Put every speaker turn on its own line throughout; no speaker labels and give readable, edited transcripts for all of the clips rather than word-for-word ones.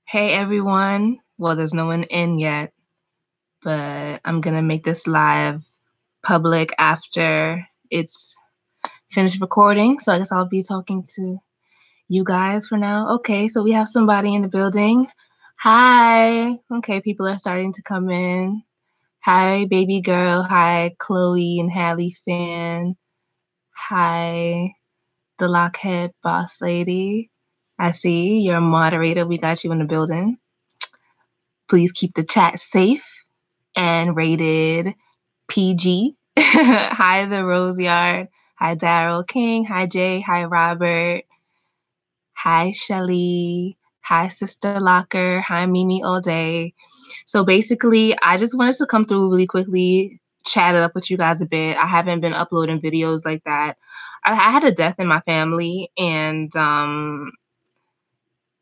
Hey everyone. Well, there's no one in yet, but I'm gonna make this live public after it's finished recording. So I guess I'll be talking to you guys for now. Okay, so we have somebody in the building. Hi. Okay, people are starting to come in. Hi, baby girl. Hi, Chloe and Hallie fan. Hi, the Lockhead boss lady. I see you're a moderator. We got you in the building. Please keep the chat safe and rated PG. Hi, the Rose Yard. Hi, Daryl King. Hi, Jay. Hi, Robert. Hi, Shelly. Hi, Sister Locker. Hi, Mimi all day. So basically, I just wanted to come through really quickly, chat it up with you guys a bit. I haven't been uploading videos like that. I had a death in my family, and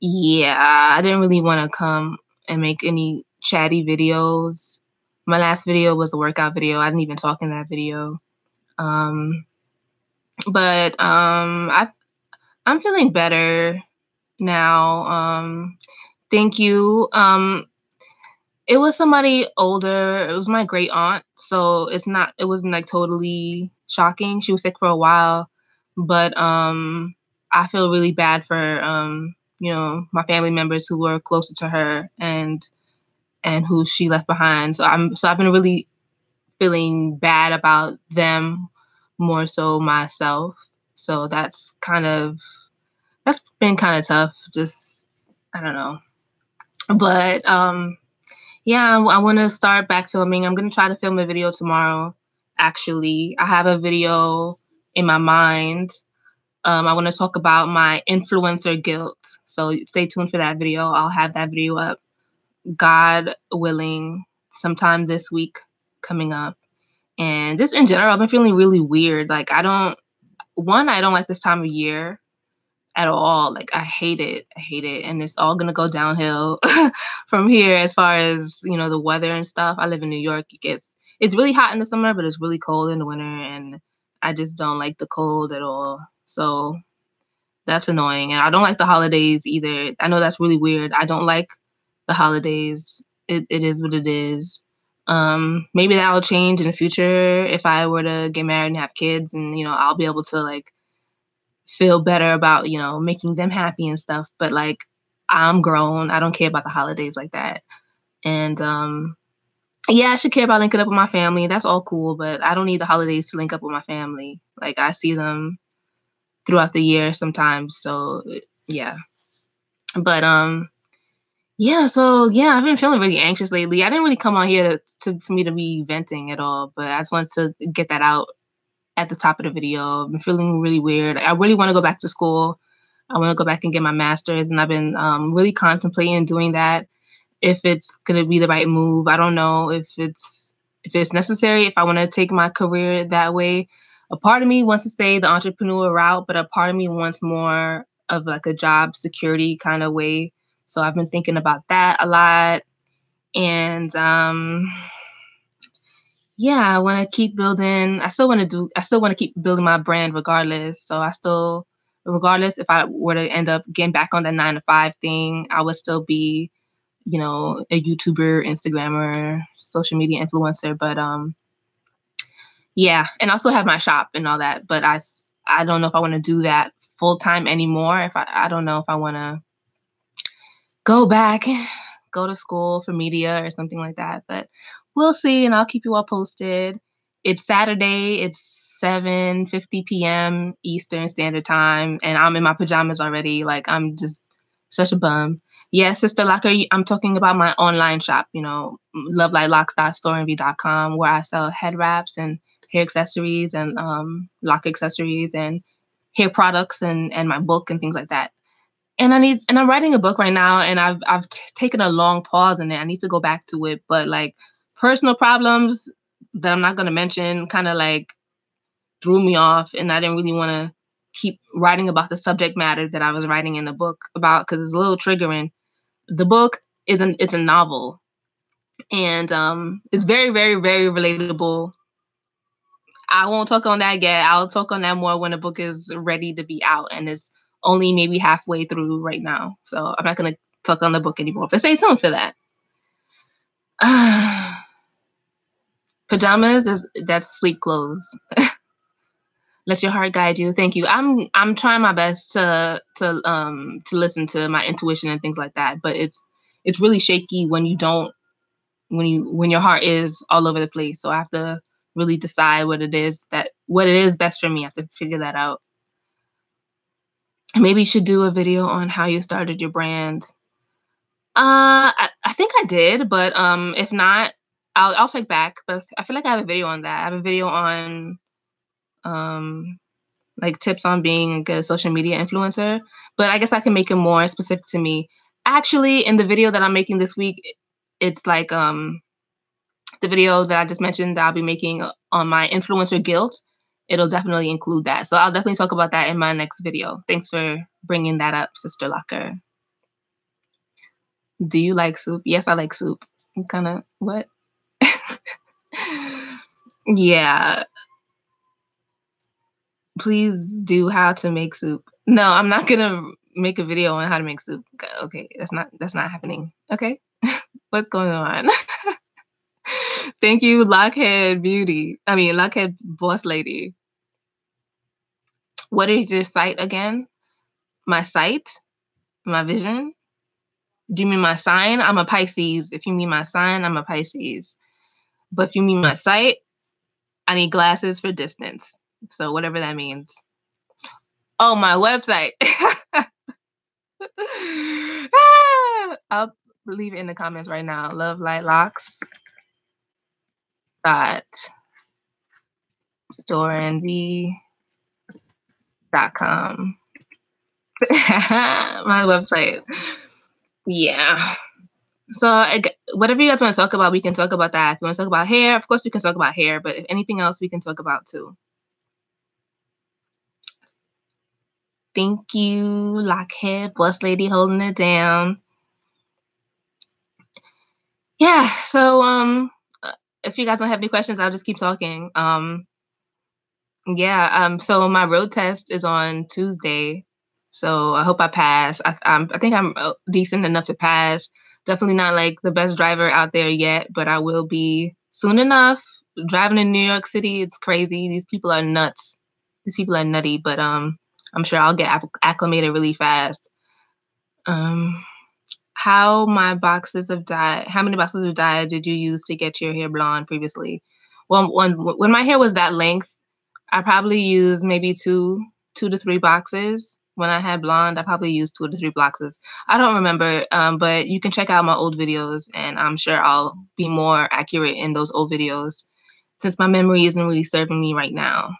yeah, I didn't really want to come and make any chatty videos. My last video was a workout video. I didn't even talk in that video. Um, but I'm feeling better now. Thank you. It was somebody older. It was my great aunt, so it wasn't like totally shocking. She was sick for a while, but I feel really bad for my family members who were closer to her and who she left behind. So I've been really feeling bad about them more so myself. So that's been kind of tough. Just I don't know. But yeah, I want to start back filming. I'm going to try to film a video tomorrow. Actually, I have a video in my mind. I want to talk about my influencer guilt. So stay tuned for that video. I'll have that video up, God willing, sometime this week coming up. And just in general, I've been feeling really weird. Like I don't like this time of year at all. Like I hate it. And it's all gonna go downhill from here as far as, the weather and stuff. I live in New York. It's really hot in the summer, but it's really cold in the winter, and I just don't like the cold at all. So that's annoying. And I don't like the holidays either. I know that's really weird. I don't like the holidays. It is what it is. Maybe that will change in the future if I were to get married and have kids, and I'll be able to like feel better about making them happy and stuff. But like I'm grown. I don't care about the holidays like that. And yeah, I should care about linking up with my family. That's all cool, but I don't need the holidays to link up with my family. Like I see them throughout the year sometimes. So yeah. But yeah, so yeah, I've been feeling really anxious lately. I didn't really come on here for me to be venting at all, but I just wanted to get that out at the top of the video. I've been feeling really weird. I really want to go back to school. I want to go back and get my master's, and I've been really contemplating doing that. If it's gonna be the right move, I don't know if it's necessary. If I want to take my career that way, a part of me wants to stay the entrepreneur route, but a part of me wants more of like a job security kind of way. So I've been thinking about that a lot, and yeah, I want to keep building. I still want to keep building my brand regardless. So regardless if I were to end up getting back on that 9 to 5 thing, I would still be, a YouTuber, Instagrammer, social media influencer. But yeah, and I also have my shop and all that. But I don't know if I want to do that full time anymore. I don't know if I want to go back, go to school for media or something like that. But we'll see, and I'll keep you all posted. It's Saturday. It's 7:50 p.m. Eastern Standard Time, and I'm in my pajamas already. Like, I'm just such a bum. Yeah, Sister Locker, I'm talking about my online shop, lovelightLocks.storeenvy.com, where I sell head wraps and hair accessories and lock accessories and hair products and my book and things like that. And I'm writing a book right now, and I've taken a long pause in it. I need to go back to it, but like personal problems that I'm not going to mention kind of like threw me off, and I didn't really want to keep writing about the subject matter that I was writing in the book about because it's a little triggering. The book it's a novel, and it's very, very, very relatable. I won't talk on that yet. I'll talk on that more when the book is ready to be out, and it's only maybe halfway through right now. So I'm not gonna talk on the book anymore. But stay tuned for that. Pajamas that's sleep clothes. Let your heart guide you. Thank you. I'm trying my best to listen to my intuition and things like that, but it's really shaky when you don't when your heart is all over the place. So I have to really decide what it is best for me. I have to figure that out. Maybe you should do a video on how you started your brand. I think I did, but if not, I'll check back. But I feel like I have a video on that. I have a video on like tips on being a good social media influencer, but I guess I can make it more specific to me. Actually, in the video that I'm making this week, it's like the video that I just mentioned that I'll be making on my influencer guilt. It'll definitely include that. So I'll definitely talk about that in my next video. Thanks for bringing that up, Sister Locker. Do you like soup? Yes, I like soup. Kind of what? Yeah. Please do how to make soup. No, I'm not gonna make a video on how to make soup. Okay, that's not happening. Okay, what's going on? Thank you, Lockhead Boss Lady. What is your site again? My site? My vision? Do you mean my sign? I'm a Pisces. If you mean my sign, I'm a Pisces. But if you mean my site, I need glasses for distance. So whatever that means. Oh, my website. I'll leave it in the comments right now. lovelightlocs.storenvy.com. My website. Yeah. So whatever you guys want to talk about, we can talk about that. If you want to talk about hair, of course we can talk about hair, but if anything else, we can talk about too. Thank you, Lockhead Boss Lady, holding it down. Yeah, so if you guys don't have any questions, I'll just keep talking. So my road test is on Tuesday, so I hope I pass. I think I'm decent enough to pass. Definitely not like the best driver out there yet, but I will be soon enough. Driving in New York City, it's crazy. These people are nuts. These people are nutty, but I'm sure I'll get acclimated really fast. How many boxes of dye did you use to get your hair blonde previously? Well, when my hair was that length, I probably used maybe two to three boxes. When I had blonde, I probably used 2 to 3 boxes. I don't remember, but you can check out my old videos, and I'm sure I'll be more accurate in those old videos since my memory isn't really serving me right now.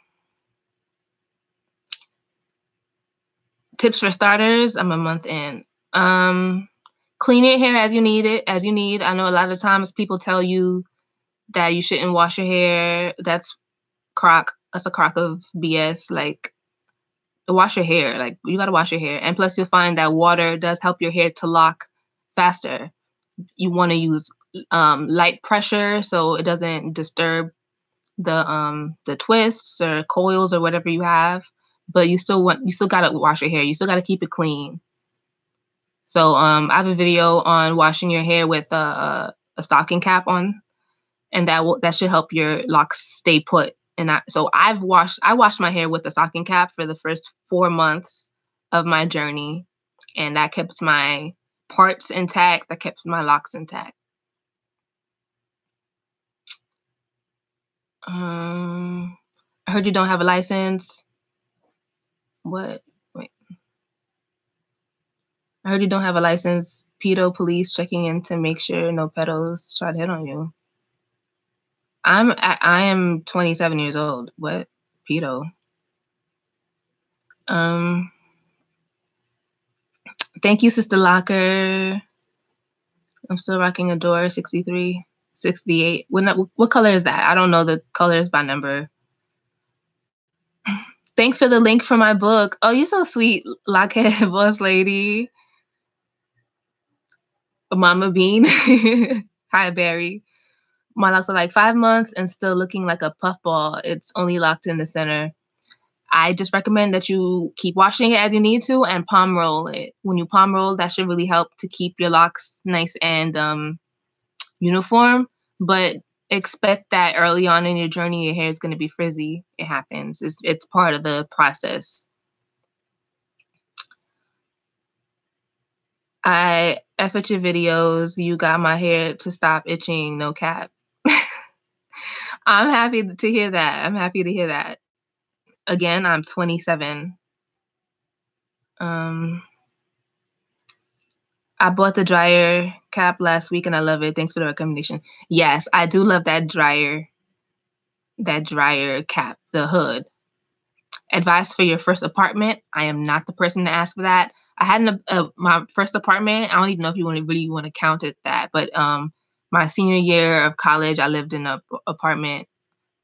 Tips for starters, I'm a month in. Clean your hair as you need. I know a lot of times people tell you that you shouldn't wash your hair. That's a crock of BS. Like, wash your hair. Like, you gotta wash your hair. And plus you'll find that water does help your hair to lock faster. You want to use light pressure so it doesn't disturb the twists or coils or whatever you have. But you still gotta wash your hair. You still gotta keep it clean. So I have a video on washing your hair with a stocking cap on, and that should help your locks stay put. And I washed my hair with a stocking cap for the first 4 months of my journey, and that kept my parts intact. That kept my locks intact. I heard you don't have a license. What? Wait. I heard you don't have a license. Pedo police checking in to make sure no pedos try to hit on you. I am 27 years old. What? Pedo. Thank you, Sister Locker. I'm still rocking a door 63, 68. What color is that? I don't know the colors by number. Thanks for the link for my book. Oh, you're so sweet, Lockhead Boss Lady. Mama Bean. Hi, Barry. My locks are like 5 months and still looking like a puffball. It's only locked in the center. I just recommend that you keep washing it as you need to and palm roll it. When you palm roll, that should really help to keep your locks nice and uniform. But expect that early on in your journey, your hair is going to be frizzy. It happens. It's part of the process. I F at your videos. You got my hair to stop itching. No cap. I'm happy to hear that. I'm happy to hear that. Again, I'm 27. I bought the dryer cap last week and I love it. Thanks for the recommendation. Yes, I do love that dryer cap, the hood. Advice for your first apartment. I am not the person to ask for that. I had my first apartment. I don't even know if you really want to count it that, but my senior year of college, I lived in an apartment.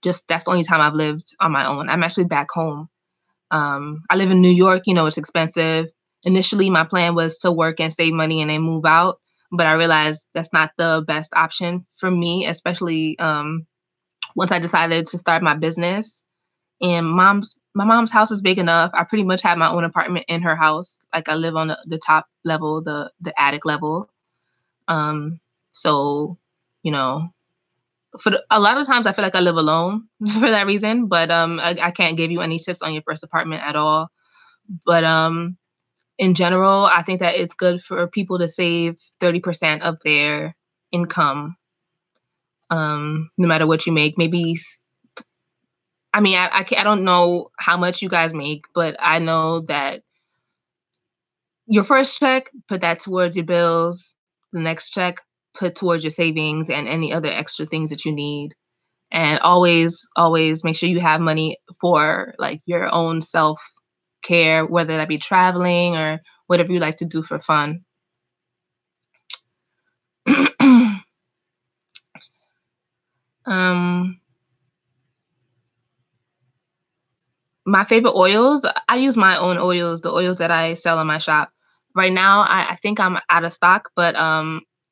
Just that's the only time I've lived on my own. I'm actually back home. I live in New York. You know, it's expensive. Initially, my plan was to work and save money and then move out, but I realized that's not the best option for me, especially once I decided to start my business. And my mom's house is big enough. I pretty much have my own apartment in her house. Like I live on the top level, the attic level. So, you know, a lot of times I feel like I live alone for that reason. But I can't give you any tips on your first apartment at all. But in general, I think that it's good for people to save 30% of their income, no matter what you make. Maybe. I mean, I don't know how much you guys make, but I know that your first check, put that towards your bills. The next check, put towards your savings and any other extra things that you need. And always make sure you have money for like your own self care, whether that be traveling or whatever you like to do for fun. My favorite oils, I use my own oils, the oils that I sell in my shop. Right now, I think I'm out of stock, but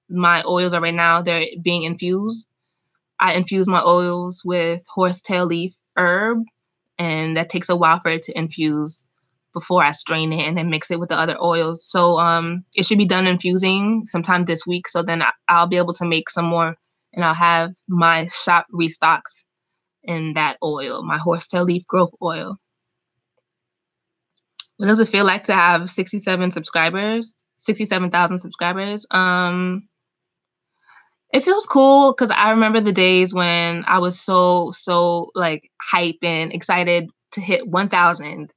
my oils are right now, they're being infused. I infuse my oils with horsetail leaf herb, and that takes a while for it to infuse before I strain it and then mix it with the other oils. So it should be done infusing sometime this week. So then I'll be able to make some more and I'll have my shop restocks in that oil, my horsetail leaf growth oil. What does it feel like to have 67,000 subscribers? It feels cool because I remember the days when I was so like hype and excited to hit 1,000,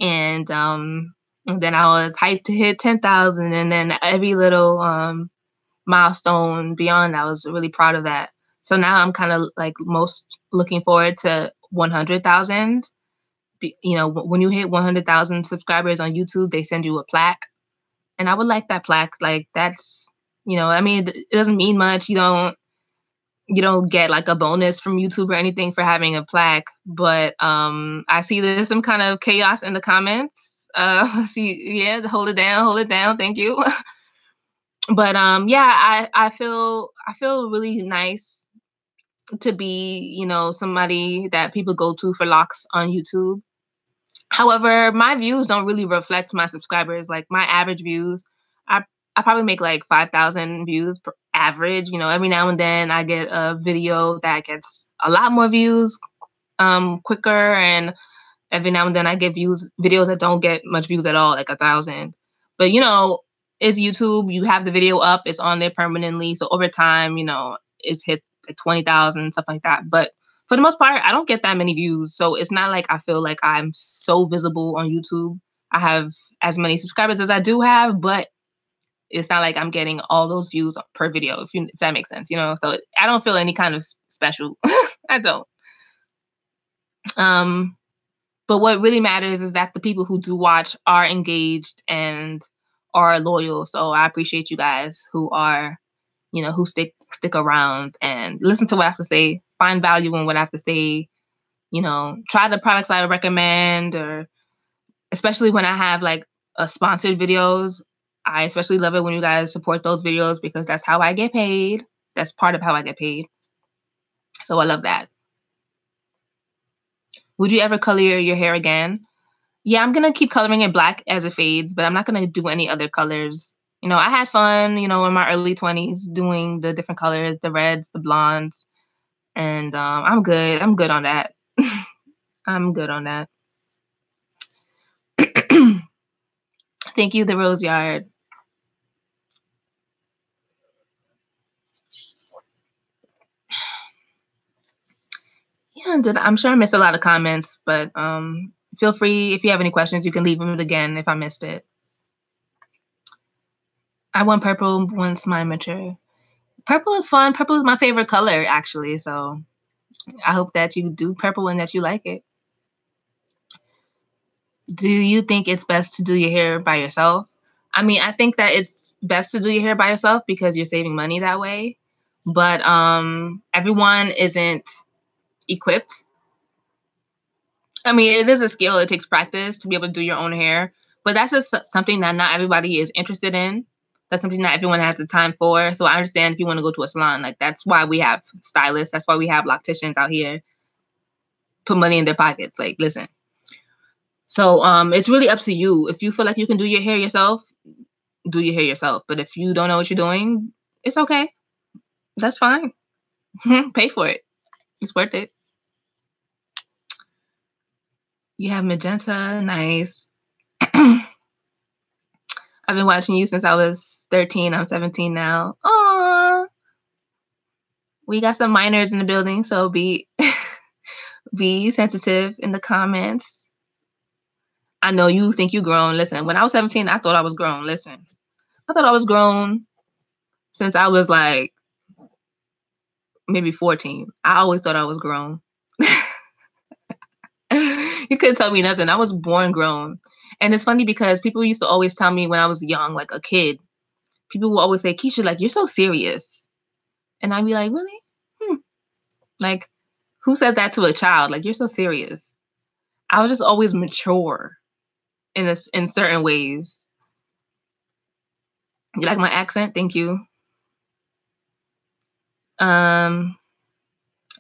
and then I was hyped to hit 10,000, and then every little milestone beyond, I was really proud of that. So now I'm kind of like most looking forward to 100,000. You know, when you hit 100,000 subscribers on YouTube, they send you a plaque. And I would like that plaque. Like that's, you know, I mean, it doesn't mean much. You don't get like a bonus from YouTube or anything for having a plaque. But I see there's some kind of chaos in the comments. Hold it down. Thank you. But yeah, I feel really nice to be, you know, somebody that people go to for locks on YouTube. However, my views don't really reflect my subscribers. Like my average views, I probably make like 5,000 views per average. You know, every now and then I get a video that gets a lot more views quicker, and every now and then I get videos that don't get much views at all, like 1,000. But you know, it's YouTube. You have the video up, it's on there permanently. So over time, you know, it hits like 20,000 stuff like that. But for the most part, I don't get that many views. So it's not like I feel like I'm so visible on YouTube. I have as many subscribers as I do have, but it's not like I'm getting all those views per video, if that makes sense, you know? So I don't feel any kind of special. I don't. But what really matters is that the people who do watch are engaged and are loyal. So I appreciate you guys who are, you know, who stick around and listen to what I have to say, find value in what I have to say, you know, try the products I recommend, or especially when I have like sponsored videos. I especially love it when you guys support those videos because that's how I get paid. That's part of how I get paid. So I love that. Would you ever color your hair again? Yeah, I'm gonna keep coloring it black as it fades, but I'm not gonna do any other colors. I had fun, in my early 20s doing the different colors, the reds, the blondes, and I'm good. I'm good on that. I'm good on that. Thank you, the Rose Yard. Yeah, I'm sure I missed a lot of comments, but feel free, if you have any questions, you can leave them again if I missed it. I want purple once mine mature. Purple is fun. Purple is my favorite color, actually. So I hope that you do purple and that you like it. Do you think it's best to do your hair by yourself? I mean, I think that it's best to do your hair by yourself because you're saving money that way. But everyone isn't equipped. I mean, it is a skill. It takes practice to be able to do your own hair. But that's just something that not everybody is interested in. That's something that everyone has the time for. So I understand if you want to go to a salon. Like, that's why we have stylists. That's why we have locticians out here. Put money in their pockets. Like, listen. So it's really up to you. If you feel like you can do your hair yourself, do your hair yourself. But if you don't know what you're doing, it's okay. That's fine. Pay for it. It's worth it. You have magenta. Nice. I've been watching you since I was 13. I'm 17 now. Aww. We got some minors in the building, so be sensitive in the comments. I know you think you grown. Listen, when I was 17, I thought I was grown. Listen, I thought I was grown since I was like maybe 14. I always thought I was grown. You couldn't tell me nothing. I was born grown. And it's funny because people used to always tell me when I was young, like a kid, people will always say, Keisha, like, you're so serious. And I'd be like, really? Like, who says that to a child? Like, you're so serious. I was just always mature in certain ways. You like my accent? Thank you. I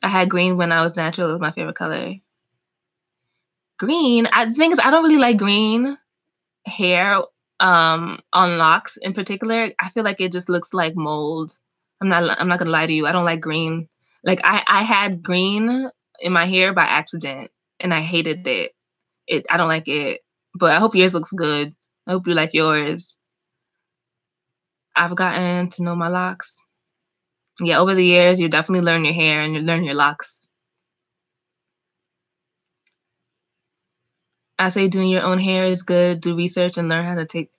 had green when I was natural. It was my favorite color. Green. The thing is, I don't really like green hair on locks in particular. I feel like it just looks like mold. I'm not gonna lie to you. I don't like green. Like, I had green in my hair by accident and I hated it. I don't like it. But I hope yours looks good. I hope you like yours. I've gotten to know my locks. Yeah, over the years, you definitely learn your hair and you learn your locks. I say doing your own hair is good. Do research and learn take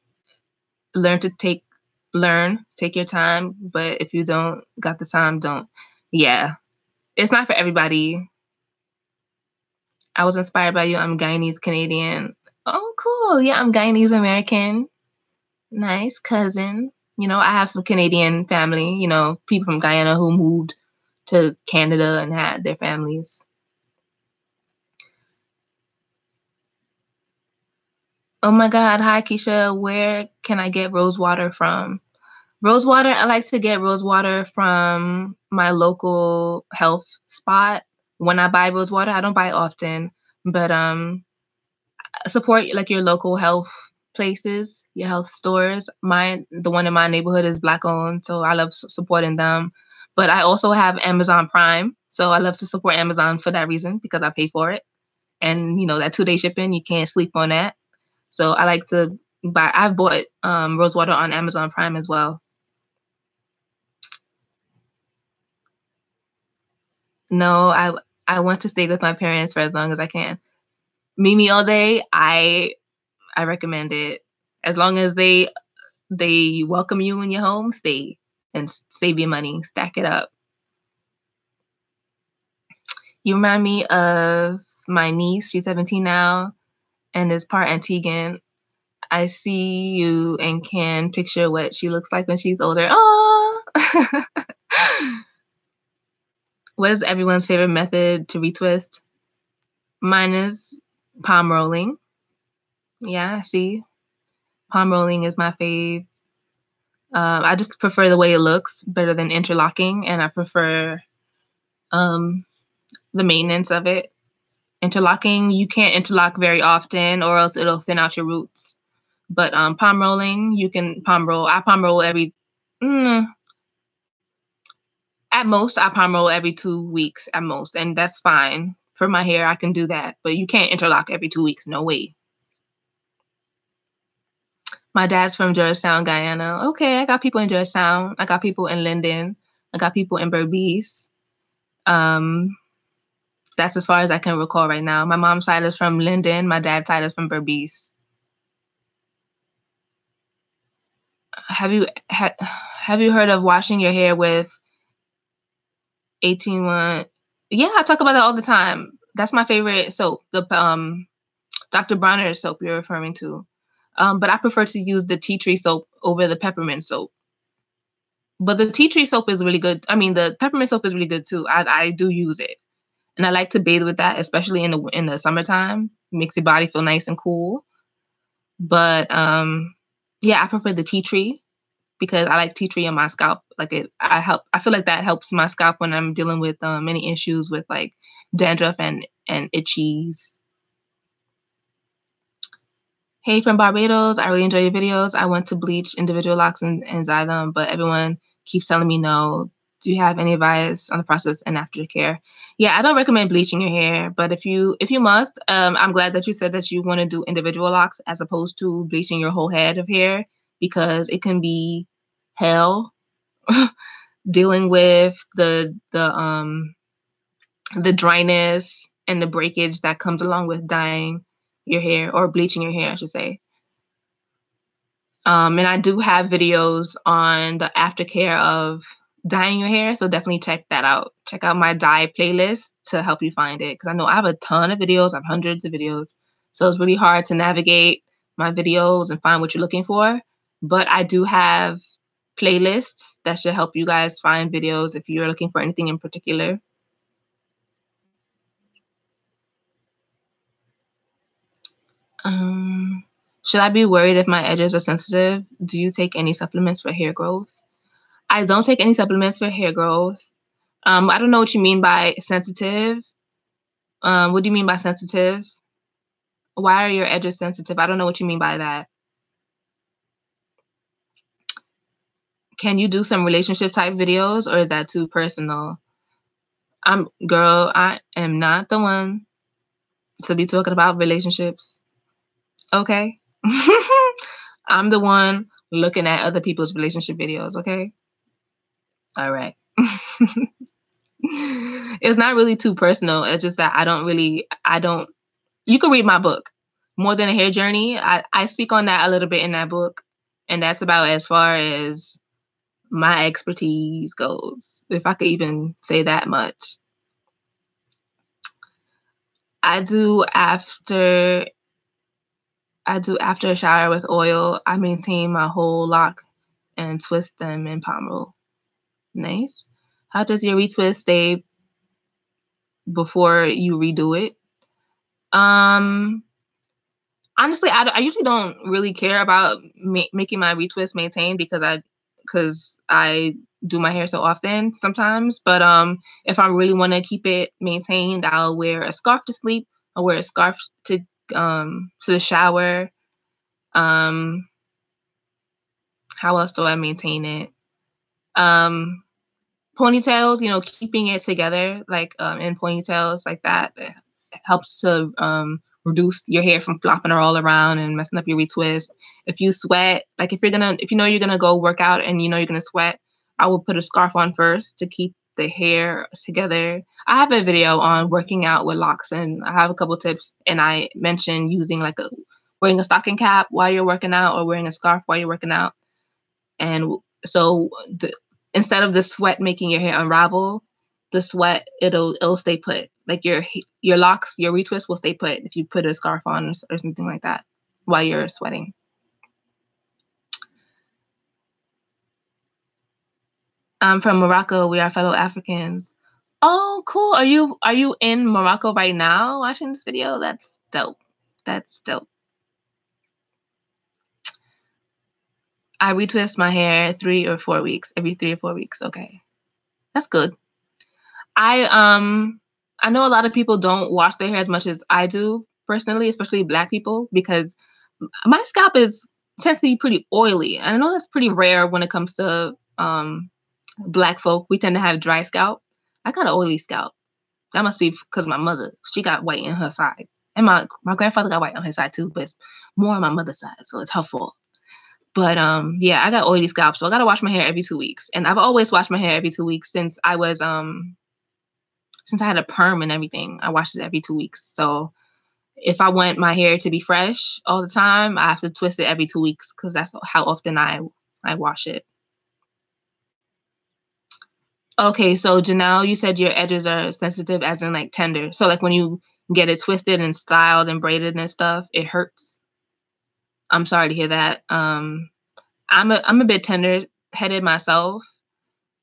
your time. But if you don't got the time, don't. Yeah, it's not for everybody. I was inspired by you. I'm Guyanese Canadian. Oh, cool. Yeah, I'm Guyanese American. Nice cousin. I have some Canadian family, people from Guyana who moved to Canada and had their families. Oh my God. Hi, Keisha. Where can I get rose water from? Rose water, I like to get rose water from my local health spot. When I buy rose water, I don't buy often, but support like your local health places, your health stores. The one in my neighborhood is Black owned, so I love supporting them. But I also have Amazon Prime, so I love to support Amazon for that reason because I pay for it. And that 2-day shipping, you can't sleep on that. So I like to buy. I've bought rose water on Amazon Prime as well. No, I want to stay with my parents for as long as I can. Mimi all day. I recommend it. As long as they welcome you in your home, stay and save your money, stack it up. You remind me of my niece. She's 17 now and is part Antiguan. I see you and can picture what she looks like when she's older. Aww. What is everyone's favorite method to retwist? Mine is palm rolling. Yeah, see? Palm rolling is my fave. I just prefer the way it looks better than interlocking, and I prefer the maintenance of it. Interlocking, you can't interlock very often or else it'll thin out your roots. But palm rolling, you can palm roll. I palm roll at most, I palm roll every 2 weeks at most, and that's fine. For my hair, I can do that, but you can't interlock every 2 weeks. No way. My dad's from Georgetown, Guyana. Okay, I got people in Georgetown. I got people in Linden. I got people in Berbice. That's as far as I can recall right now. My mom's side is from Linden. My dad's side is from Berbice. Have you heard of washing your hair with 18-1? Yeah, I talk about that all the time. That's my favorite soap, the Dr. Bronner soap you're referring to. But I prefer to use the tea tree soap over the peppermint soap. But the tea tree soap is really good. I mean, the peppermint soap is really good too. I do use it, and I like to bathe with that, especially in the summertime. It makes your body feel nice and cool. But yeah, I prefer the tea tree because I like tea tree on my scalp. I feel like that helps my scalp when I'm dealing with many issues with like dandruff and itchies. Hey, from Barbados, I really enjoy your videos. I want to bleach individual locks and dye them, but everyone keeps telling me no. Do you have any advice on the process and aftercare? Yeah, I don't recommend bleaching your hair, but if you must, I'm glad that you said that you want to do individual locks as opposed to bleaching your whole head of hair, because it can be hell dealing with the dryness and the breakage that comes along with dyeing your hair, or bleaching your hair, I should say. And I do have videos on the aftercare of dyeing your hair, so definitely check that out. Check out my dye playlist to help you find it, because I know I have a ton of videos. I have hundreds of videos, so it's really hard to navigate my videos and find what you're looking for. But I do have playlists that should help you guys find videos if you're looking for anything in particular. Should I be worried if my edges are sensitive? Do you take any supplements for hair growth? I don't take any supplements for hair growth. I don't know what you mean by sensitive. What do you mean by sensitive? Why are your edges sensitive? I don't know what you mean by that. Can you do some relationship type videos, or is that too personal? Girl, I am not the one to be talking about relationships. Okay? I'm the one looking at other people's relationship videos, okay? All right. It's not really too personal. It's just that you can read my book, More Than a Hair Journey. I speak on that a little bit in that book, and that's about as far as my expertise goes, if I could even say that much. I do after a shower with oil. I maintain my whole lock and twist them in palm roll. Nice. How does your retwist stay before you redo it? Honestly, I usually don't really care about making my retwist maintain because I do my hair so often sometimes. But if I really want to keep it maintained, I'll wear a scarf to sleep. I'll wear a scarf to the shower. How else do I maintain it? Ponytails, keeping it together, like in ponytails like that, helps to reduce your hair from flopping all around and messing up your retwist. If you sweat, like if you know you're gonna go work out and you know you're gonna sweat, I will put a scarf on first to keep the hair together. I have a video on working out with locks, and I have a couple tips, and I mentioned using wearing a stocking cap while you're working out or wearing a scarf while you're working out. And so instead of the sweat making your hair unravel, the sweat it'll stay put. Like your locks, your retwist will stay put if you put a scarf on or something like that while you're sweating. I'm from Morocco. We are fellow Africans. Oh, cool. Are you in Morocco right now watching this video? That's dope. That's dope. I retwist my hair every 3 or 4 weeks. Okay. That's good. I I know a lot of people don't wash their hair as much as I do personally, especially Black people, because my scalp is tends to be pretty oily. And I know that's pretty rare when it comes to Black folk. We tend to have dry scalp. I got an oily scalp. That must be because my mother, she got white in her side. And my grandfather got white on his side too, but it's more on my mother's side, so it's her fault. But yeah, I got oily scalp, so I gotta wash my hair every 2 weeks. And I've always washed my hair every 2 weeks since I was since I had a perm and everything. I washed it every 2 weeks. So if I want my hair to be fresh all the time, I have to twist it every 2 weeks because that's how often I wash it. Okay, so Janelle, you said your edges are sensitive as in like tender. So like when you get it twisted and styled and braided and stuff, it hurts. I'm sorry to hear that. I'm a bit tender headed myself.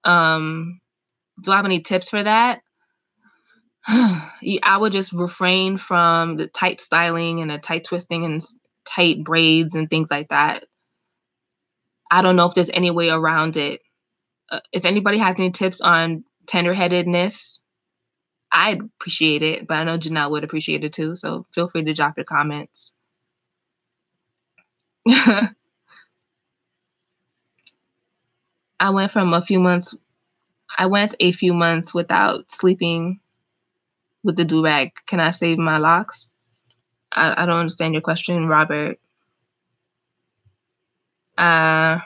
Um, do I have any tips for that? I would just refrain from the tight styling and the tight twisting and tight braids and things like that. I don't know if there's any way around it. If anybody has any tips on tenderheadedness, I'd appreciate it, but I know Janelle would appreciate it too. So feel free to drop your comments. I went from a few months. I went a few months without sleeping with the do-rag. Can I save my locks? I don't understand your question, Robert. Are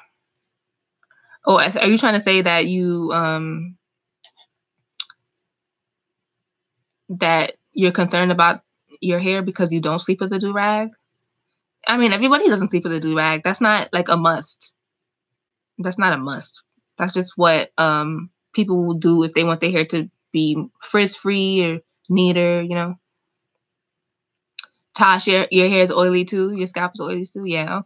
you trying to say that that you're concerned about your hair because you don't sleep with a do-rag? I mean, everybody doesn't sleep with a do-rag. That's not like a must. That's not a must. That's just what people will do if they want their hair to be frizz-free or neater, you know. Tosh, your hair is oily too? Your scalp is oily too? Yeah.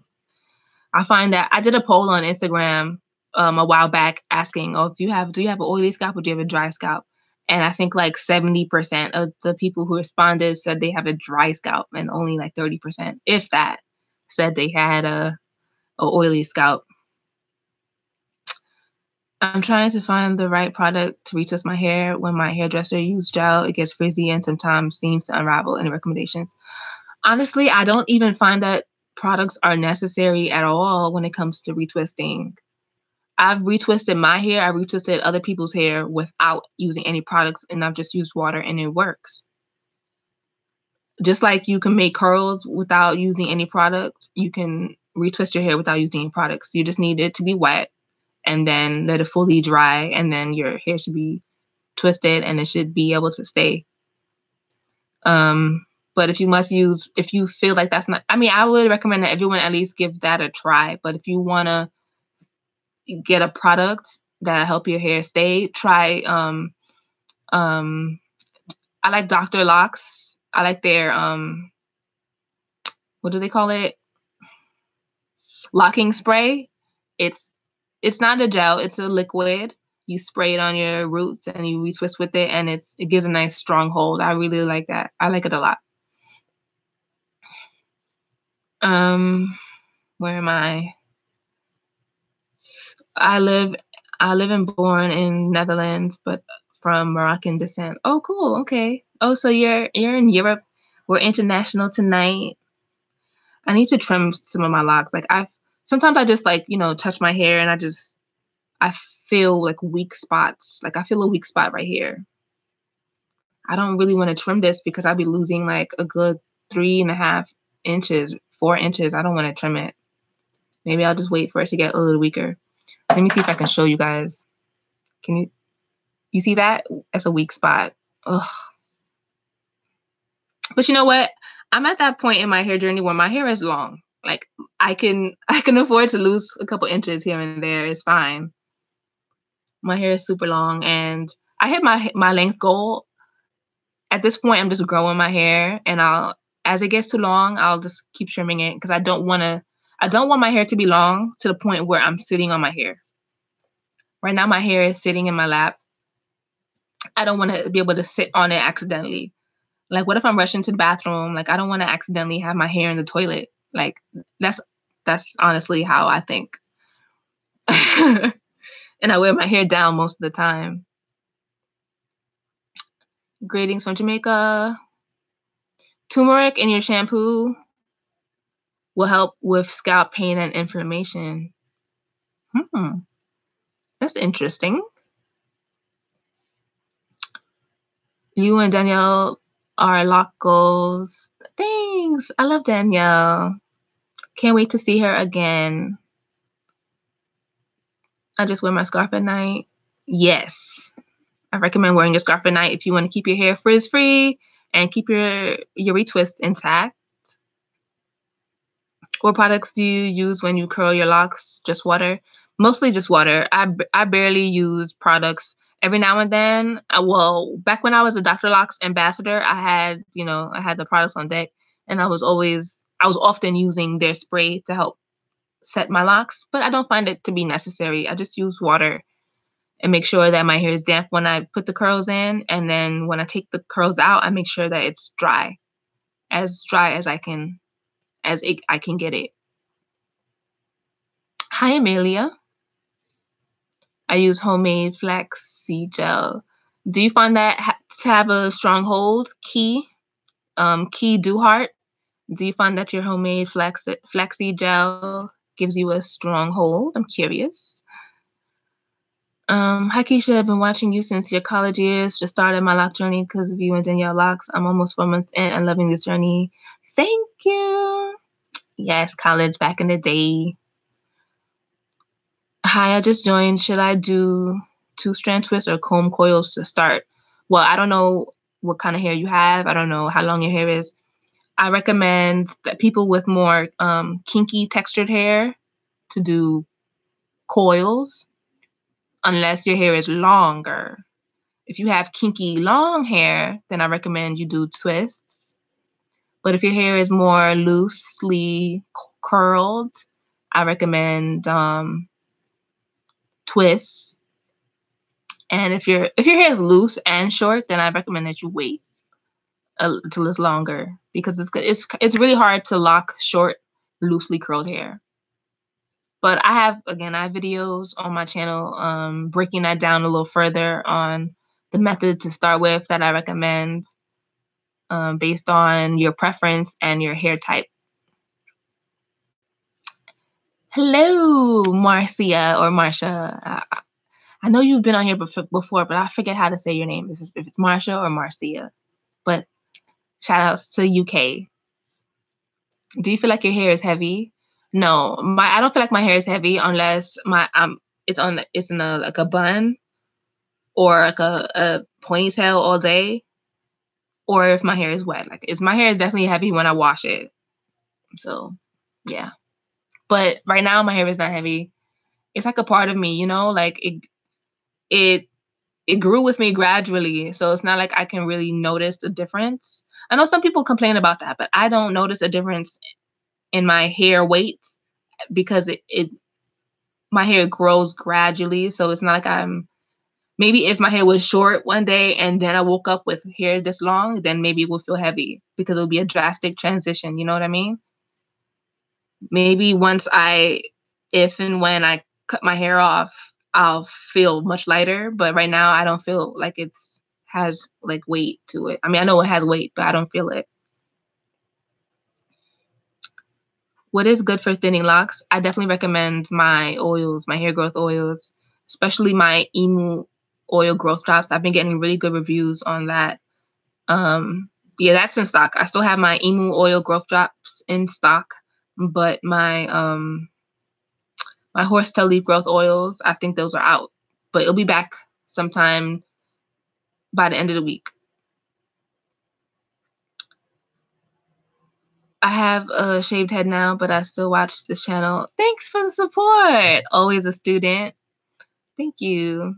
I find that I did a poll on Instagram a while back asking, do you have an oily scalp or do you have a dry scalp? And I think like 70% of the people who responded said they have a dry scalp, and only like 30%, if that, said they had a oily scalp. I'm trying to find the right product to retwist my hair. When my hairdresser uses gel, it gets frizzy and sometimes seems to unravel. Any recommendations? Honestly, I don't even find that products are necessary at all when it comes to retwisting. I've retwisted my hair. I've retwisted other people's hair without using any products, and I've just used water and it works. Just like you can make curls without using any product, you can retwist your hair without using any products. You just need it to be wet and then let it fully dry, and then your hair should be twisted and it should be able to stay. But if you feel like that's not, I mean, I would recommend that everyone at least give that a try. But if you want to get a product that'll help your hair stay, try, I like Dr. LOCS. I like their, what do they call it? Locking spray. It's not a gel, it's a liquid. You spray it on your roots and you retwist with it, and it gives a nice strong hold. I really like that. I like it a lot. Where am I? I live and born in Netherlands, but from Moroccan descent. Oh, cool. Okay. Oh, so you're in Europe. We're international tonight. I need to trim some of my locks. Like sometimes I just like, touch my hair and I feel like weak spots. Like I feel a weak spot right here. I don't really want to trim this because I'll be losing like a good 3.5 inches, 4 inches. I don't want to trim it. Maybe I'll just wait for it to get a little weaker. Let me see if I can show you guys. Can you see that? That's a weak spot. Ugh. But you know what? I'm at that point in my hair journey where my hair is long. Like I can afford to lose a couple inches here and there. It's fine. My hair is super long, and I hit my length goal. At this point, I'm just growing my hair, and as it gets too long, I'll just keep trimming it because I don't want my hair to be long to the point where I'm sitting on my hair. Right now, my hair is sitting in my lap. I don't want to be able to sit on it accidentally. Like, what if I'm rushing to the bathroom? Like, I don't want to accidentally have my hair in the toilet. Like, that's honestly how I think. And I wear my hair down most of the time. Greetings from Jamaica. Turmeric in your shampoo will help with scalp pain and inflammation. That's interesting. You and Danielle are lock goals. Thanks. I love Danielle. Can't wait to see her again. I just wear my scarf at night. Yes. I recommend wearing your scarf at night if you want to keep your hair frizz-free and keep your retwist intact. What products do you use when you curl your locks? Just water? Mostly just water. I barely use products. Every now and then, well, back when I was a Dr. Locks ambassador, I had the products on deck, and I was often using their spray to help set my locks, but I don't find it to be necessary. I just use water and make sure that my hair is damp when I put the curls in, and then when I take the curls out, I make sure that it's dry as I can get it. Hi, Amelia. I use homemade flaxseed gel. Do you find that to have a strong hold? Key Duhart. Do you find that your homemade flaxseed gel gives you a strong hold? I'm curious. Hi, Keisha. I've been watching you since your college years. Just started my lock journey because of you and Danielle Locks. I'm almost 4 months in and loving this journey. Thank you. Yes, college back in the day. Hi, I just joined. Should I do 2-strand twists or comb coils to start? Well, I don't know what kind of hair you have. I don't know how long your hair is. I recommend that people with more kinky textured hair to do coils unless your hair is longer. If you have kinky long hair, then I recommend you do twists. But if your hair is more loosely curled, I recommend twists. And if your hair is loose and short, then I recommend that you wait until it's longer, because it's really hard to lock short, loosely curled hair. But I have videos on my channel breaking that down a little further on the method to start with that I recommend based on your preference and your hair type. Hello, Marcia or Marcia. I know you've been on here before, but I forget how to say your name, if it's Marcia or Marcia. But shout outs to UK. Do you feel like your hair is heavy? No, I don't feel like my hair is heavy unless it's in a bun or like a ponytail all day, or if my hair is wet. My hair is definitely heavy when I wash it. So yeah. But right now my hair is not heavy. It's like a part of me, like it grew with me gradually. So it's not like I can really notice the difference. I know some people complain about that, but I don't notice a difference in my hair weight because my hair grows gradually. So it's not like maybe if my hair was short one day and then I woke up with hair this long, then maybe it will feel heavy because it will be a drastic transition. You know what I mean? Maybe if and when I cut my hair off, I'll feel much lighter. But right now I don't feel like has like weight to it. I mean, I know it has weight, but I don't feel it. What is good for thinning locks? I definitely recommend my oils, my hair growth oils, especially my Emu oil growth drops. I've been getting really good reviews on that. Yeah, that's in stock. I still have my Emu oil growth drops in stock, but my horsetail leaf growth oils, I think those are out, but it'll be back sometime by the end of the week. I have a shaved head now, but I still watch this channel. Thanks for the support. Always a student. Thank you.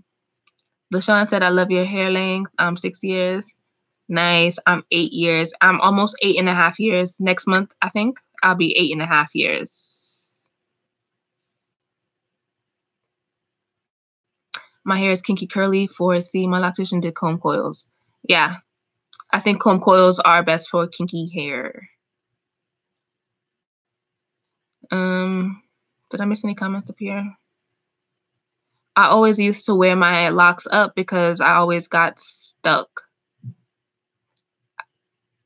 LaShawn said, I love your hair length. I'm 6 years. Nice. I'm 8 years. I'm almost 8.5 years. Next month, I think I'll be 8.5 years. My hair is kinky curly. My loctician did comb coils. Yeah. I think comb coils are best for kinky hair. Did I miss any comments up here? I always used to wear my locks up because I always got stuck.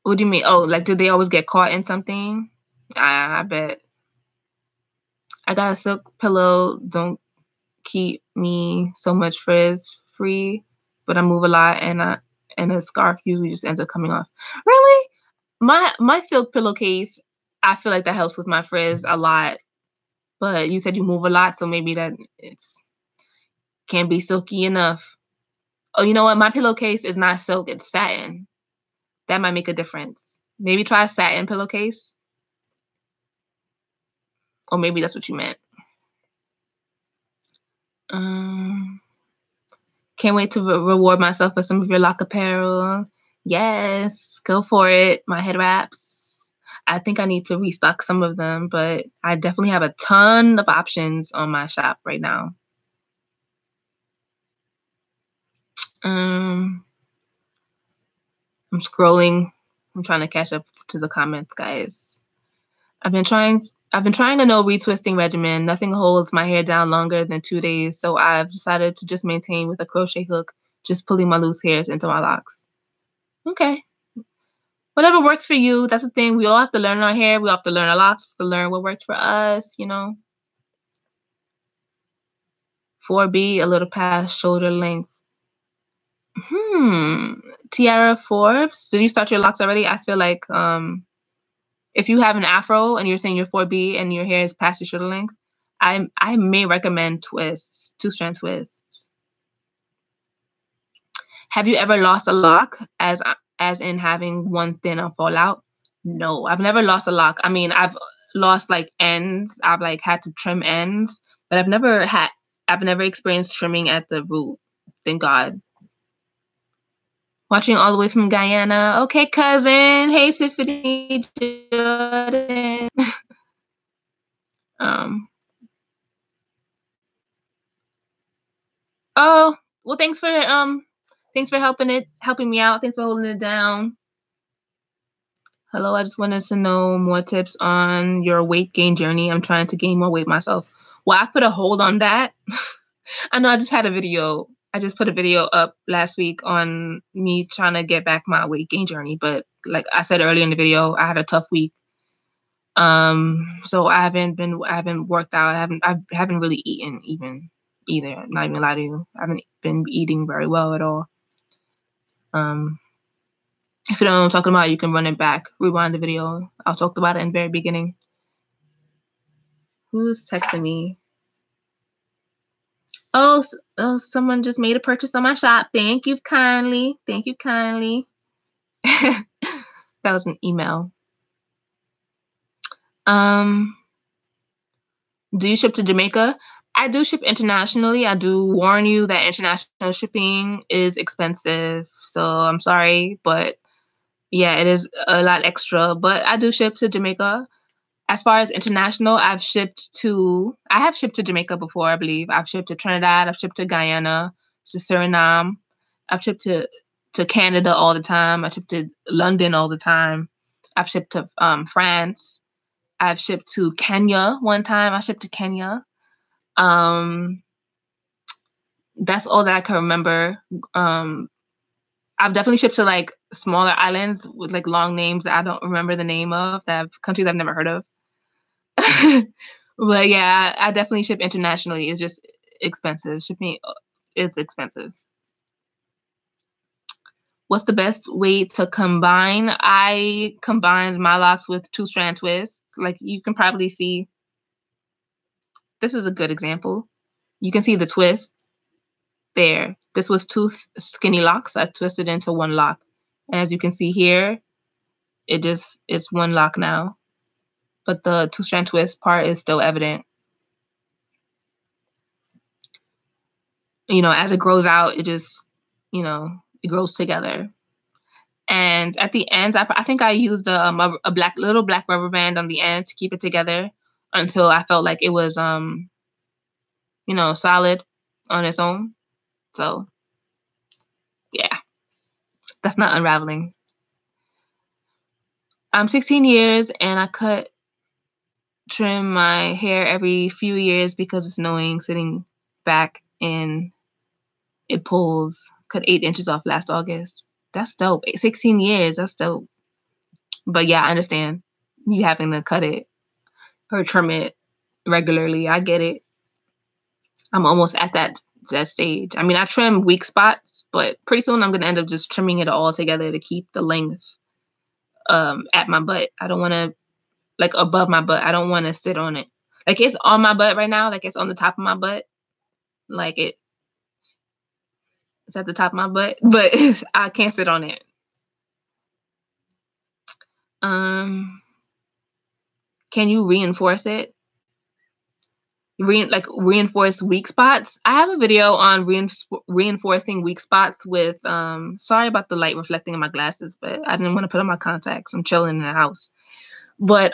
What do you mean? Oh, like, did they always get caught in something? I bet. I got a silk pillow. Don't keep me so much frizz free, but I move a lot, and a scarf usually just ends up coming off. Really? My silk pillowcase, I feel like that helps with my frizz a lot. But you said you move a lot, so maybe that it's can't be silky enough. Oh, you know what? My pillowcase is not silk, it's satin. That might make a difference. Maybe try a satin pillowcase. Or maybe that's what you meant. Um, can't wait to reward myself with some of your lock apparel. Yes, go for it. My head wraps. I think I need to restock some of them, but I definitely have a ton of options on my shop right now. I'm scrolling. I'm trying to catch up to the comments, guys. I've been trying a no retwisting regimen. Nothing holds my hair down longer than 2 days, so I've decided to just maintain with a crochet hook, just pulling my loose hairs into my locks. Okay. Whatever works for you. That's the thing. We all have to learn our hair. We have to learn our locks. We have to learn what works for us, you know. 4B, a little past shoulder length. Tiara Forbes, did you start your locks already? I feel like if you have an afro and you're saying you're 4B and your hair is past your shoulder length, I may recommend twists, 2-strand twists. Have you ever lost a lock as in having one thin or fall out? No, I've never lost a lock. I mean, I've lost like ends. I've like had to trim ends, but I've never experienced trimming at the root. Thank God. Watching all the way from Guyana. Okay, cousin. Hey, Tiffany Jordan. Oh, well, thanks for helping me out. Thanks for holding it down. Hello, I just wanted to know more tips on your weight gain journey. I'm trying to gain more weight myself. Well, I put a hold on that. I know I just had a video. I just put a video up last week on me trying to get back my weight gain journey. But like I said earlier in the video, I had a tough week. So I haven't worked out. I haven't really eaten even either. I'm not even lie to you. I haven't been eating very well at all. If you don't know what I'm talking about, you can run it back, rewind the video. I talked about it in the very beginning. Who's texting me? Oh, someone just made a purchase on my shop. Thank you kindly. Thank you kindly. That was an email. Do you ship to Jamaica? I do ship internationally. I do warn you that international shipping is expensive. So I'm sorry, but yeah, it is a lot extra. But I do ship to Jamaica. As far as international, I have shipped to Jamaica before, I believe. I've shipped to Trinidad. I've shipped to Guyana, to Suriname. I've shipped to Canada all the time. I shipped to London all the time. I've shipped to France. I've shipped to Kenya one time. I shipped to Kenya. That's all that I can remember. I've definitely shipped to like smaller islands with like long names that I don't remember the name of, countries I've never heard of. But yeah, I definitely ship internationally. It's just expensive. Shipping, it's expensive. What's the best way to combine? I combined my locks with 2-strand twists. Like you can probably see, this is a good example. You can see the twist there. This was 2 skinny locks. I twisted into 1 lock. And as you can see here, it's 1 lock now. But the 2-strand twist part is still evident. You know, as it grows out, it just, it grows together. And at the end, I think I used a little black rubber band on the end to keep it together until I felt like it was, solid on its own. So, yeah, that's not unraveling. I'm 16 years and I trim my hair every few years because it's annoying sitting back and it pulls. Cut 8 inches off last August. That's dope. 16 years. That's dope. But yeah, I understand you having to cut it or trim it regularly. I get it. I'm almost at that stage. I mean, I trim weak spots, but pretty soon I'm gonna end up just trimming it all together to keep the length at my butt. I don't want to like above my butt. I don't want to sit on it. Like it's on my butt right now. Like it's on the top of my butt. Like it's at the top of my butt, but I can't sit on it. Can you reinforce it? Reinforce weak spots. I have a video on reinforcing weak spots with sorry about the light reflecting in my glasses, but I didn't want to put on my contacts. I'm chilling in the house. But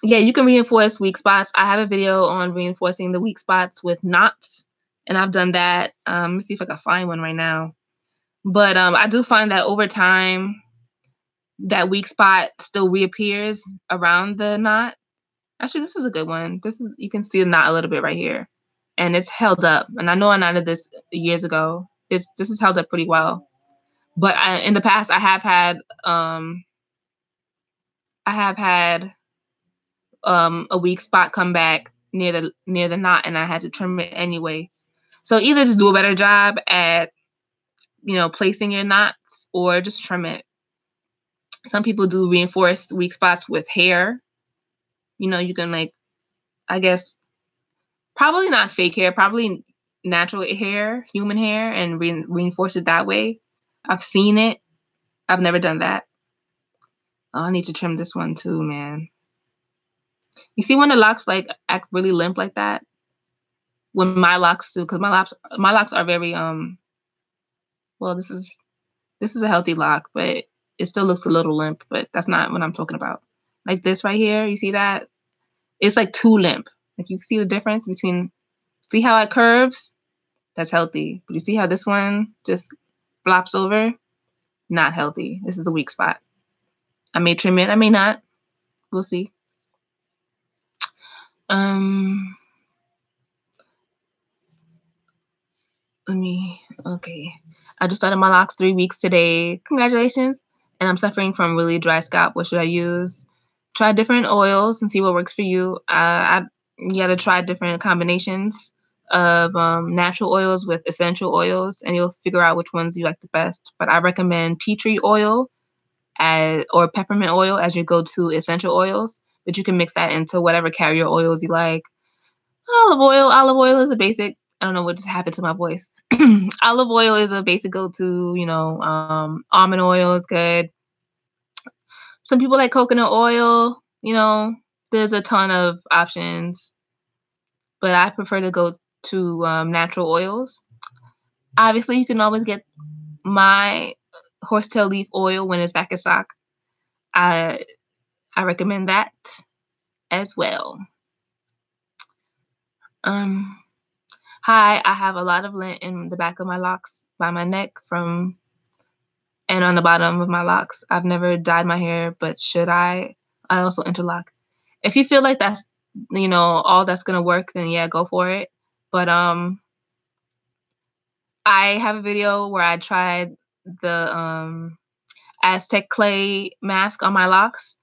yeah, you can reinforce weak spots. I have a video on reinforcing the weak spots with knots, and I've done that. Let me see if I can find one right now. But I do find that over time that weak spot still reappears around the knot. Actually, this is a good one. You can see the knot a little bit right here, and it's held up. And I know I knotted this years ago. This is held up pretty well. But in the past, I have had a weak spot come back near the knot, and I had to trim it anyway. So either just do a better job at placing your knots, or just trim it. Some people do reinforce weak spots with hair. You can I guess probably not fake hair, probably natural hair, human hair, and reinforce it that way. I've seen it. I've never done that. Oh, I need to trim this one too, man. You see when the locks act really limp like that? When my locks do, because my locks are very well, this is a healthy lock, but it still looks a little limp, but that's not what I'm talking about. Like this right here, you see that? It's like too limp. Like you see the difference between, see how it curves? That's healthy. But you see how this one just flops over? Not healthy. This is a weak spot. I may trim it, I may not. We'll see. Okay. I just started my locks 3 weeks today. Congratulations. And I'm suffering from really dry scalp. What should I use? Try different oils and see what works for you. You got to try different combinations of natural oils with essential oils, and you'll figure out which ones you like the best. But I recommend tea tree oil or peppermint oil as your go-to essential oils. But you can mix that into whatever carrier oils you like. Olive oil is a basic. I don't know what just happened to my voice. Olive oil is a basic go-to. Almond oil is good. Some people like coconut oil. There's a ton of options, but I prefer to go to natural oils. Obviously, you can always get my horsetail leaf oil when it's back in stock. I recommend that as well. Hi, I have a lot of lint in the back of my locks by my neck and on the bottom of my locks. I've never dyed my hair, but should I? I also interlock. If you feel like that's, all that's going to work, then yeah, go for it. But I have a video where I tried the Aztec clay mask on my locks.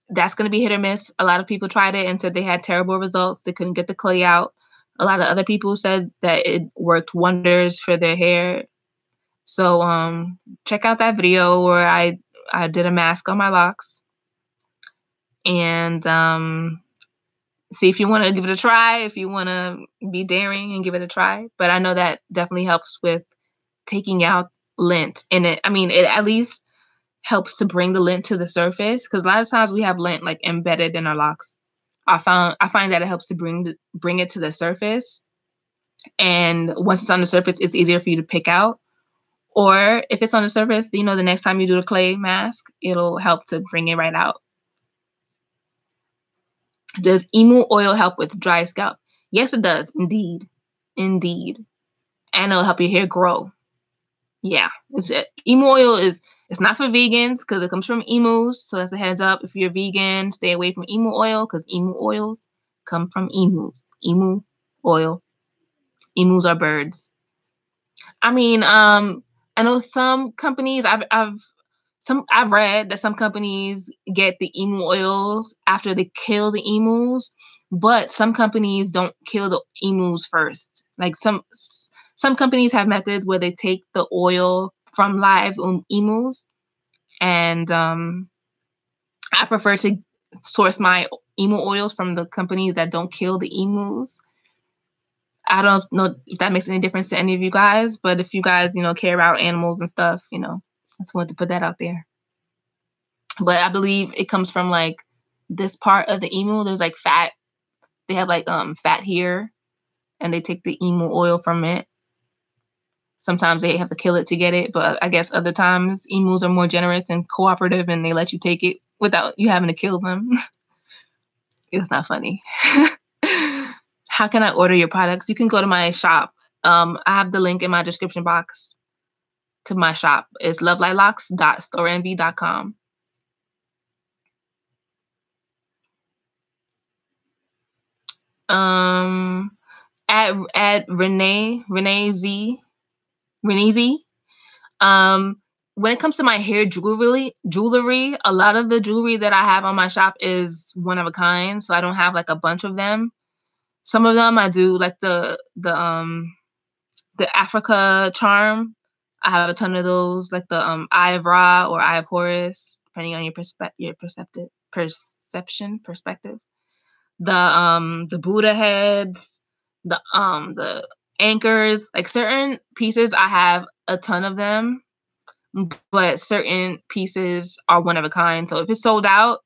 That's going to be hit or miss. A lot of people tried it and said they had terrible results. They couldn't get the clay out. A lot of other people said that it worked wonders for their hair. So check out that video where I did a mask on my locks. And see if you want to give it a try, if you want to be daring and give it a try. But I know that definitely helps with taking out lint. And it at least helps to bring the lint to the surface, because a lot of times we have lint embedded in our locks. I find that it helps to bring it to the surface, and once it's on the surface, it's easier for you to pick out. Or if it's on the surface, the next time you do the clay mask, it'll help to bring it right out. Does emu oil help with dry scalp? Yes, it does. Indeed. And it'll help your hair grow. Yeah, emu oil it's not for vegans because it comes from emus. So that's a heads up. If you're vegan, stay away from emu oil because emu oils come from emus. Emu oil. Emus are birds. I know some companies. I've I've read that some companies get the emu oils after they kill the emus, but some companies don't kill the emus first. Like some companies have methods where they take the oil from live emus, and I prefer to source my emu oils from the companies that don't kill the emus. I don't know if that makes any difference to any of you guys, but if you guys, care about animals and stuff, I just wanted to put that out there. But I believe it comes from like this part of the emu. There's like fat. They have like fat here, and they take the emu oil from it. Sometimes they have to kill it to get it, but I guess other times emus are more generous and cooperative, and they let you take it without you having to kill them. It's not funny. How can I order your products? You can go to my shop. I have the link in my description box to my shop. It's lovelightlocs.storeenvy.com. At Renee Z. When it comes to my hair jewelry, a lot of the jewelry that I have on my shop is one of a kind, so I don't have like a bunch of them. Some of them I do, like the Africa charm. I have a ton of those, like the Eye of Ra or Eye of Horus, depending on your perspective. The Buddha heads, the anchors, like certain pieces I have a ton of them, but certain pieces are one of a kind. So if it's sold out,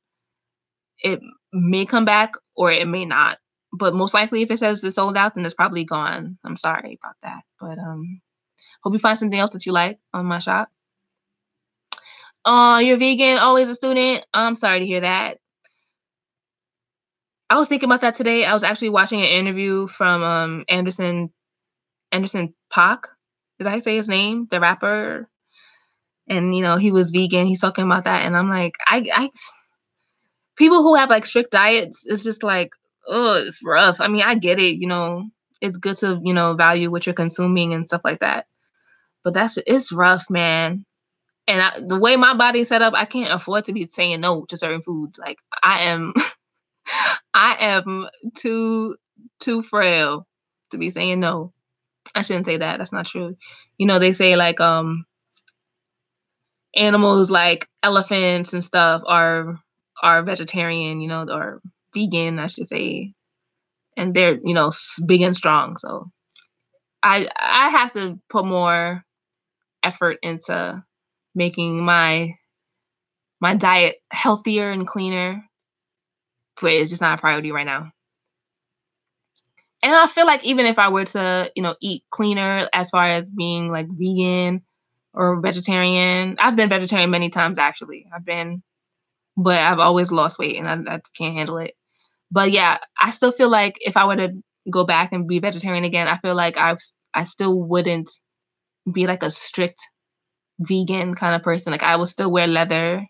it may come back or it may not. But most likely if it says it's sold out, then it's probably gone. I'm sorry about that. But hope you find something else that you like on my shop. Oh, you're vegan, always a student. I'm sorry to hear that. I was thinking about that today. I was actually watching an interview from Anderson .Paak. Is that how you say his name? The rapper. And he was vegan. He's talking about that, and I'm like, I people who have like strict diets, it's just like, oh, it's rough. I mean, I get it. It's good to value what you're consuming and stuff like that. But it's rough, man. And the way my body's set up, I can't afford to be saying no to certain foods. Like I am, I am too frail to be saying no. I shouldn't say that. That's not true. They say like animals like elephants and stuff are vegetarian, or vegan, I should say, and they're big and strong. So I have to put more effort into making my diet healthier and cleaner, but it's just not a priority right now. And I feel like even if I were to eat cleaner as far as being like vegan or vegetarian, I've been vegetarian many times actually. But I've always lost weight and I can't handle it. But yeah, I still feel like if I were to go back and be vegetarian again, I feel like I still wouldn't be like a strict vegan kind of person. Like I would still wear leather,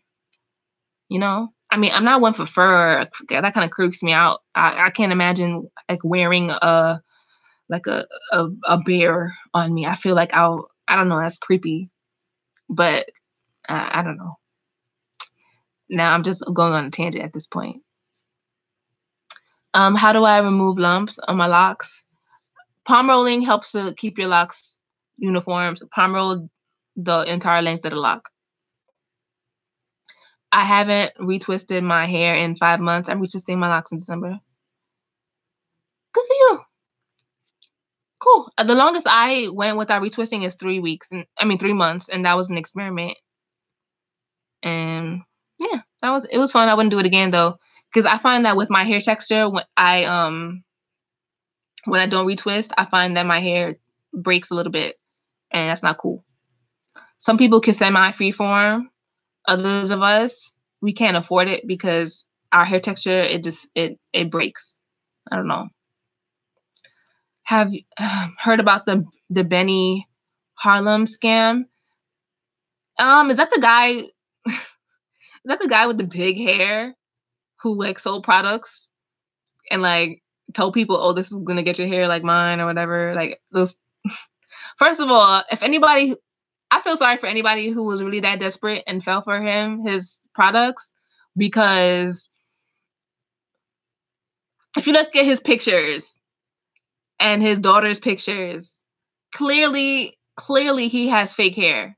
I mean, I'm not one for fur. That kind of creeps me out. I can't imagine like wearing a bear on me. I feel like I don't know, that's creepy. But I don't know. Now I'm just going on a tangent at this point. How do I remove lumps on my locks? Palm rolling helps to keep your locks uniform. So palm roll the entire length of the lock. I haven't retwisted my hair in 5 months. I'm retwisting my locks in December. Good for you. Cool. The longest I went without retwisting is 3 months, and that was an experiment. And yeah, it was fun. I wouldn't do it again though, because I find that with my hair texture, when I don't retwist, I find that my hair breaks a little bit, and that's not cool. Some people can semi-freeform. Others of us, we can't afford it because our hair texture, it breaks. I don't know. Have you heard about the Benny Harlem scam? Is that the guy? Is that the guy with the big hair who like sold products and like told people, "Oh, this is gonna get your hair like mine" or whatever? Like those. First of all, if anybody I feel sorry for anybody who was really that desperate and fell for his products, because if you look at his pictures and his daughter's pictures, clearly he has fake hair.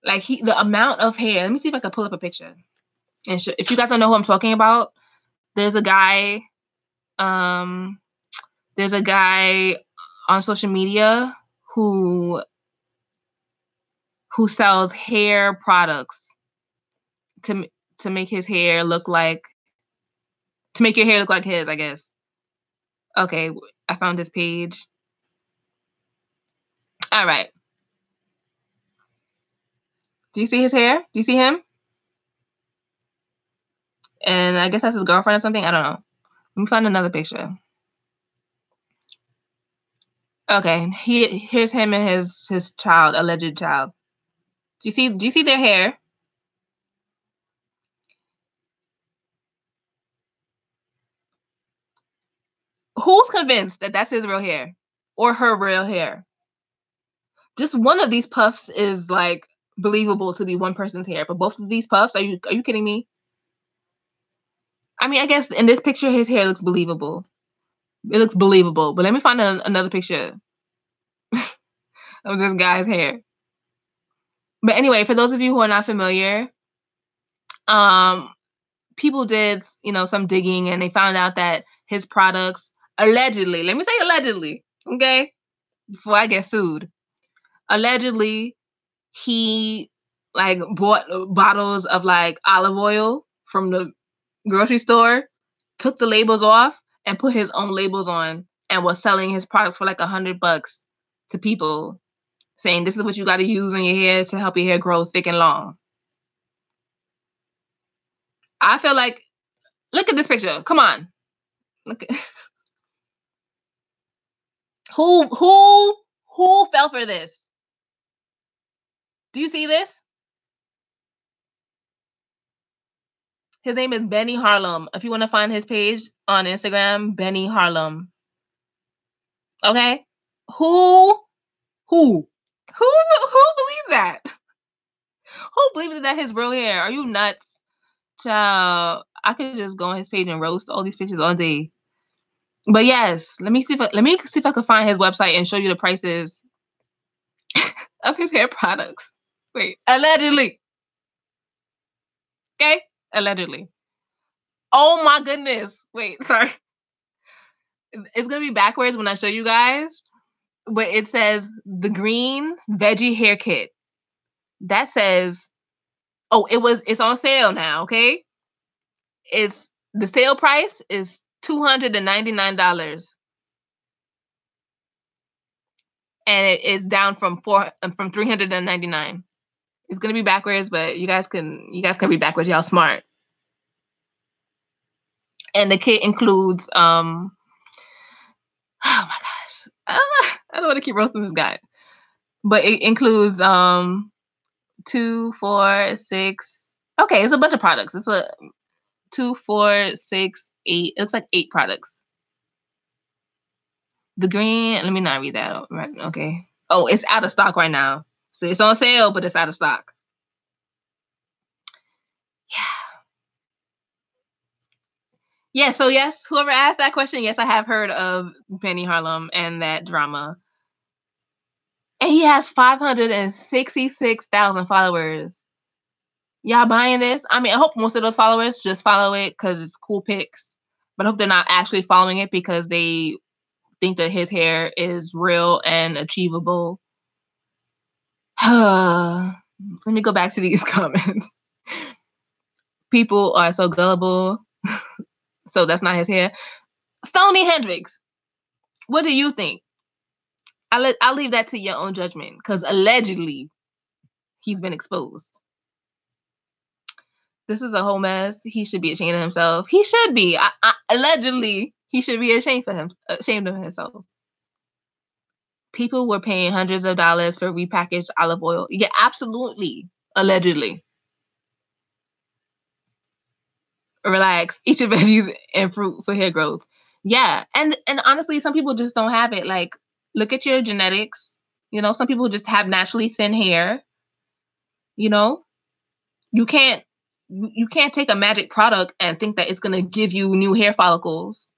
Like the amount of hair. Let me see if I can pull up a picture. And if you guys don't know who I'm talking about, there's a guy. There's a guy on social media who sells hair products to make his hair look like, to make your hair look like his, I guess. Okay, I found this page. All right. Do you see his hair? Do you see him? And I guess that's his girlfriend or something. I don't know. Let me find another picture. Okay, here's him and his child, alleged child. Do you see their hair? Who's convinced that that's his real hair or her real hair? Just one of these puffs is like believable to be one person's hair, but both of these puffs, are you kidding me? I mean, I guess in this picture his hair looks believable. It looks believable, but let me find another picture of this guy's hair. But anyway, for those of you who are not familiar, people did, some digging, and they found out that his products allegedly, let me say allegedly, okay, before I get sued, allegedly he like bought bottles of like olive oil from the grocery store, took the labels off, and put his own labels on, and was selling his products for like $100 to people, saying this is what you got to use on your hair to help your hair grow thick and long. I feel like, look at this picture. Come on. Look at who fell for this? Do you see this? His name is Benny Harlem. If you want to find his page on Instagram, Benny Harlem. Okay? Who believed that? Who believed that his real hair? Are you nuts? Child, I could just go on his page and roast all these pictures all day. But yes, let me see if I can find his website and show you the prices of his hair products. Wait, allegedly. Okay? Allegedly. Oh my goodness. Wait, sorry. It's going to be backwards when I show you guys. But it says the green veggie hair kit. That says, it's on sale now, okay? The sale price is $299. And it is down from $399. It's gonna be backwards, but you guys can read backwards. Y'all smart. And the kit includes oh my gosh, I don't want to keep roasting this guy, but it includes 2, 4, 6. Okay, it's a bunch of products. It's a 2, 4, 6, 8. It looks like 8 products. The green. Let me not read that. Right? Okay. Oh, it's out of stock right now. So it's on sale, but it's out of stock. Yeah, so yes, whoever asked that question, yes, I have heard of Benny Harlem and that drama. And he has 566,000 followers. Y'all buying this? I mean, I hope most of those followers just follow it because it's cool pics. But I hope they're not actually following it because they think that his hair is real and achievable. Let me go back to these comments. People are so gullible. So that's not his hair. Stoney Hendrix, what do you think? I'll leave that to your own judgment because allegedly he's been exposed. This is a whole mess. He should be ashamed of himself. He should be. Allegedly, he should be ashamed of himself. People were paying hundreds of dollars for repackaged olive oil. Yeah, absolutely. Allegedly. Relax. Eat your veggies and fruit for hair growth. Yeah. And honestly, some people just don't have it. Like, look at your genetics. You know, some people just have naturally thin hair. You know, you can't take a magic product and think that it's going to give you new hair follicles.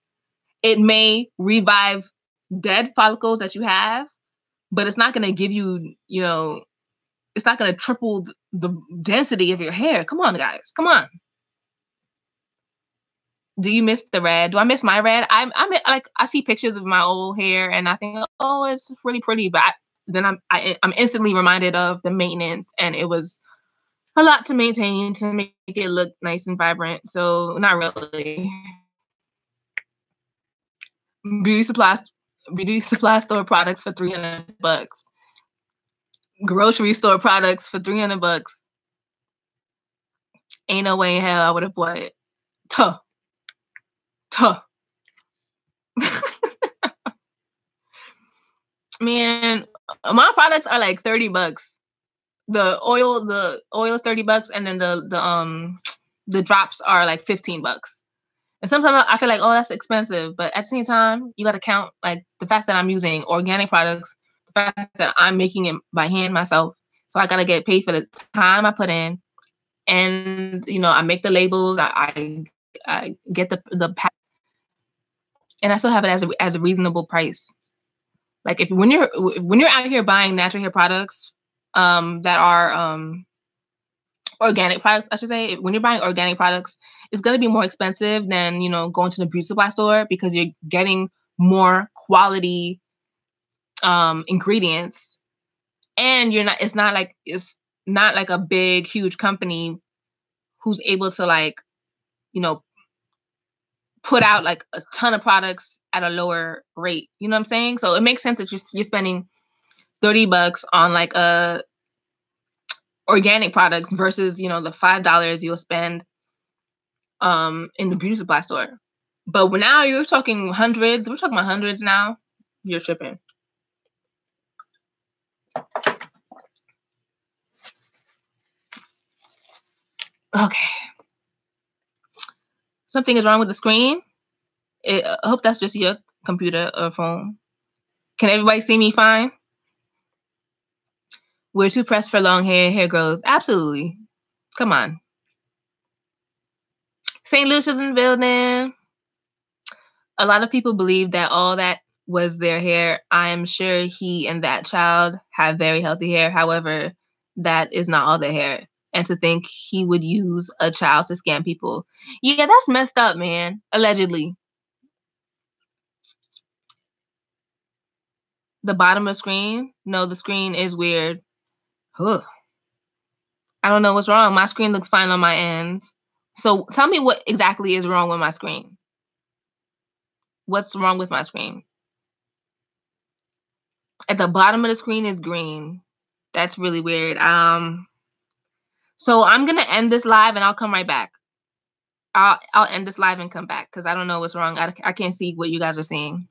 It may revive dead follicles that you have, but it's not going to give you, you know, it's not going to triple the density of your hair. Come on, guys. Come on. Do you miss the red? Do I miss my red? I'm like, I see pictures of my old hair and I think, oh, it's really pretty. But then I'm instantly reminded of the maintenance, and it was a lot to maintain to make it look nice and vibrant. So not really. Beauty supply store products for $300. Grocery store products for $300. Ain't no way in hell I would have bought it. Tuh. Man, my products are like $30. The oil is $30, and then the drops are like $15. And sometimes I feel like, oh, that's expensive, but at the same time, you got to count like the fact that I'm using organic products, the fact that I'm making it by hand myself. So I got to get paid for the time I put in, and you know, I make the labels, I get the pack, and I still have it as a reasonable price. Like when you're out here buying natural hair products that are organic products, I should say, when you're buying organic products, it's going to be more expensive than, you know, going to the beauty supply store, because you're getting more quality ingredients, and it's not like a big, huge company who's able to, like, you know, put out like a ton of products at a lower rate. You know what I'm saying? So it makes sense that you're spending $30 on like organic products versus, you know, the $5 you'll spend in the beauty supply store. But now you're talking hundreds. We're talking about hundreds now. You're tripping. Okay. Something is wrong with the screen. I hope that's just your computer or phone. Can everybody see me fine? We're too pressed for long hair. Hair grows. Absolutely. Come on. St. Lucia's in the building. A lot of people believe that all that was their hair. I am sure he and that child have very healthy hair. However, that is not all their hair. And to think he would use a child to scam people. Yeah, that's messed up, man. Allegedly. The bottom of the screen? No, the screen is weird. Ugh. I don't know what's wrong. My screen looks fine on my end. So tell me what exactly is wrong with my screen. What's wrong with my screen? At the bottom of the screen is green. That's really weird. So I'm gonna end this live and I'll come right back. I'll end this live and come back because I don't know what's wrong. I can't see what you guys are seeing.